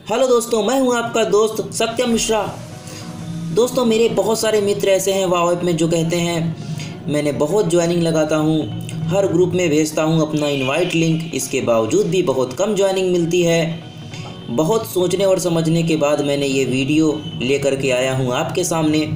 Hello दोस्तों, मैं हूं आपका दोस्त सत्यम मिश्रा। दोस्तों, मेरे बहुत सारे मित्र ऐसे हैं वाव ऐप में जो कहते हैं मैंने बहुत ज्वाइनिंग लगाता हूं, हर ग्रुप में भेजता हूं अपना इनवाइट लिंक, इसके बावजूद भी बहुत कम ज्वाइनिंग मिलती है। बहुत सोचने और समझने के बाद मैंने ये वीडियो लेकर के आया हूं आपके सामने।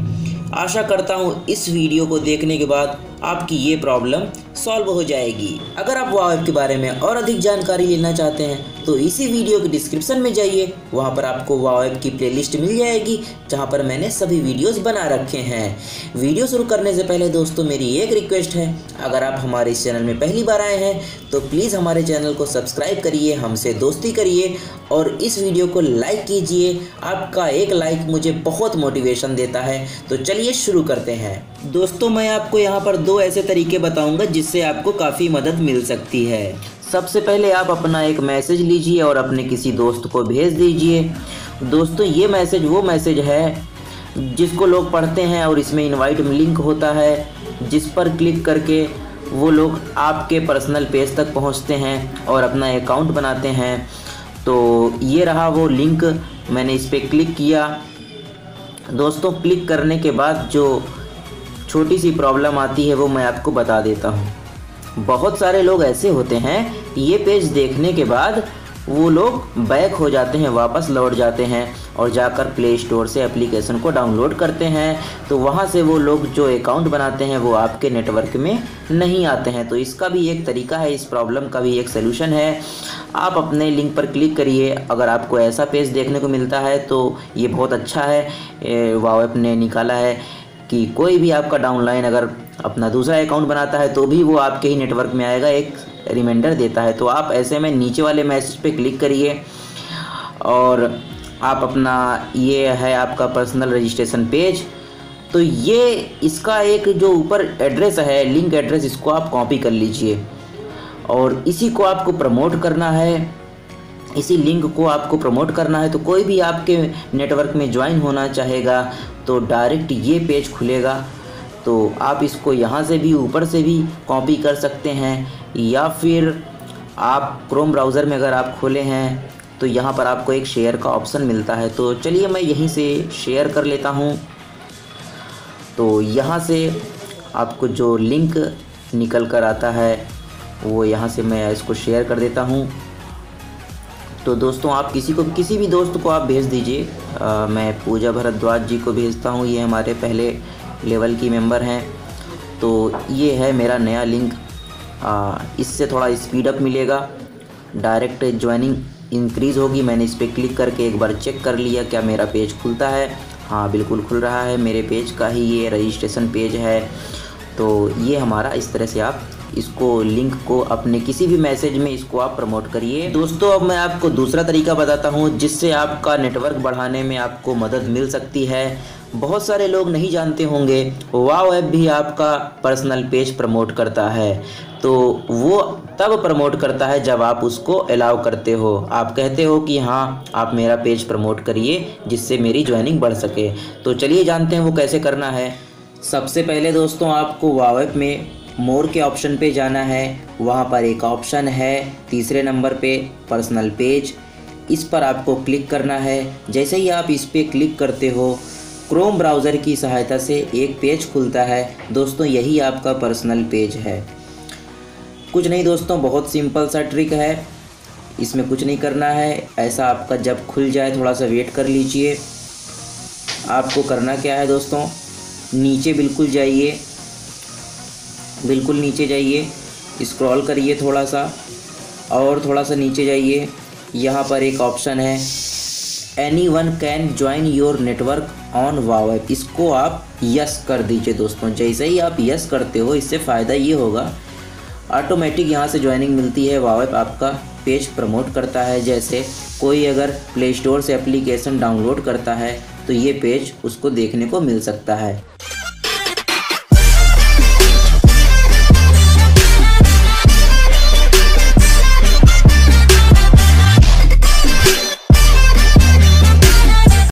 आशा करता हूं इस वीडियो को देखने के बाद आपकी ये प्रॉब्लम सॉल्व हो जाएगी। अगर आप वाव ऐप के बारे में और अधिक जानकारी लेना चाहते हैं तो इसी वीडियो के डिस्क्रिप्शन में जाइए, वहाँ पर आपको वाव ऐप की प्लेलिस्ट मिल जाएगी जहाँ पर मैंने सभी वीडियोस बना रखे हैं। वीडियो शुरू करने से पहले दोस्तों मेरी एक रिक्वेस्ट है, अगर आप हमारे इस चैनल में पहली बार आए हैं तो प्लीज़ हमारे चैनल को सब्सक्राइब करिए, हमसे दोस्ती करिए और इस वीडियो को लाइक कीजिए। आपका एक लाइक मुझे बहुत मोटिवेशन देता है। तो चलिए शुरू करते हैं। दोस्तों, मैं आपको यहाँ पर दो ऐसे तरीके बताऊँगा जिससे आपको काफ़ी मदद मिल सकती है। सबसे पहले आप अपना एक मैसेज लीजिए और अपने किसी दोस्त को भेज दीजिए। दोस्तों, ये मैसेज वो मैसेज है जिसको लोग पढ़ते हैं और इसमें इनवाइट लिंक होता है, जिस पर क्लिक करके वो लोग आपके पर्सनल पेज तक पहुंचते हैं और अपना अकाउंट बनाते हैं। तो ये रहा वो लिंक, मैंने इस पर क्लिक किया। दोस्तों, क्लिक करने के बाद जो छोटी सी प्रॉब्लम आती है वो मैं आपको बता देता हूँ। बहुत सारे लोग ऐसे होते हैं, ये पेज देखने के बाद वो लोग बैक हो जाते हैं, वापस लौट जाते हैं और जाकर प्ले स्टोर से एप्लीकेशन को डाउनलोड करते हैं। तो वहाँ से वो लोग जो अकाउंट बनाते हैं वो आपके नेटवर्क में नहीं आते हैं। तो इसका भी एक तरीका है, इस प्रॉब्लम का भी एक सलूशन है। आप अपने लिंक पर क्लिक करिए। अगर आपको ऐसा पेज देखने को मिलता है तो ये बहुत अच्छा है, वाव ऐप ने निकाला है कि कोई भी आपका डाउनलाइन अगर अपना दूसरा अकाउंट बनाता है तो भी वो आपके ही नेटवर्क में आएगा, एक रिमाइंडर देता है। तो आप ऐसे में नीचे वाले मैसेज पे क्लिक करिए और आप अपना, ये है आपका पर्सनल रजिस्ट्रेशन पेज। तो ये इसका एक जो ऊपर एड्रेस है, लिंक एड्रेस, इसको आप कॉपी कर लीजिए और इसी को आपको प्रमोट करना है। इसी लिंक को आपको प्रमोट करना है। तो कोई भी आपके नेटवर्क में ज्वाइन होना चाहेगा तो डायरेक्ट ये पेज खुलेगा। तो आप इसको यहाँ से भी, ऊपर से भी कॉपी कर सकते हैं, या फिर आप क्रोम ब्राउज़र में अगर आप खोले हैं तो यहाँ पर आपको एक शेयर का ऑप्शन मिलता है। तो चलिए मैं यहीं से शेयर कर लेता हूँ। तो यहाँ से आपको जो लिंक निकल कर आता है वो यहाँ से मैं इसको शेयर कर देता हूँ। तो दोस्तों, आप किसी भी दोस्त को आप भेज दीजिए। मैं पूजा भारद्वाज जी को भेजता हूँ, ये हमारे पहले लेवल की मेंबर हैं। तो ये है मेरा नया लिंक, इससे थोड़ा स्पीड अप मिलेगा, डायरेक्ट ज्वाइनिंग इंक्रीज़ होगी। मैंने इस पर क्लिक करके एक बार चेक कर लिया क्या मेरा पेज खुलता है। हाँ, बिल्कुल खुल रहा है, मेरे पेज का ही ये रजिस्ट्रेशन पेज है। तो ये हमारा, इस तरह से आप इसको लिंक को अपने किसी भी मैसेज में इसको आप प्रमोट करिए। दोस्तों, अब मैं आपको दूसरा तरीका बताता हूँ जिससे आपका नेटवर्क बढ़ाने में आपको मदद मिल सकती है। बहुत सारे लोग नहीं जानते होंगे, वाव ऐप भी आपका पर्सनल पेज प्रमोट करता है। तो वो तब प्रमोट करता है जब आप उसको अलाउ करते हो। आप कहते हो कि हाँ, आप मेरा पेज प्रमोट करिए जिससे मेरी ज्वाइनिंग बढ़ सके। तो चलिए जानते हैं वो कैसे करना है। सबसे पहले दोस्तों, आपको वाव ऐप में मोर के ऑप्शन पे जाना है। वहाँ पर एक ऑप्शन है तीसरे नंबर पे, पर्सनल पेज। इस पर आपको क्लिक करना है। जैसे ही आप इस पर क्लिक करते हो, क्रोम ब्राउज़र की सहायता से एक पेज खुलता है। दोस्तों, यही आपका पर्सनल पेज है। कुछ नहीं दोस्तों, बहुत सिंपल सा ट्रिक है, इसमें कुछ नहीं करना है। ऐसा आपका जब खुल जाए थोड़ा सा वेट कर लीजिए। आपको करना क्या है दोस्तों, नीचे बिल्कुल जाइए, बिल्कुल नीचे जाइए, स्क्रॉल करिए थोड़ा सा और थोड़ा सा नीचे जाइए। यहाँ पर एक ऑप्शन है anyone can join your network on wow app, इसको आप यस कर दीजिए। दोस्तों, जैसे ही आप यस करते हो, इससे फ़ायदा ये होगा, ऑटोमेटिक यहाँ से ज्वाइनिंग मिलती है। वाव ऐप आपका पेज प्रमोट करता है। जैसे कोई अगर प्ले स्टोर से एप्लीकेशन डाउनलोड करता है तो ये पेज उसको देखने को मिल सकता है।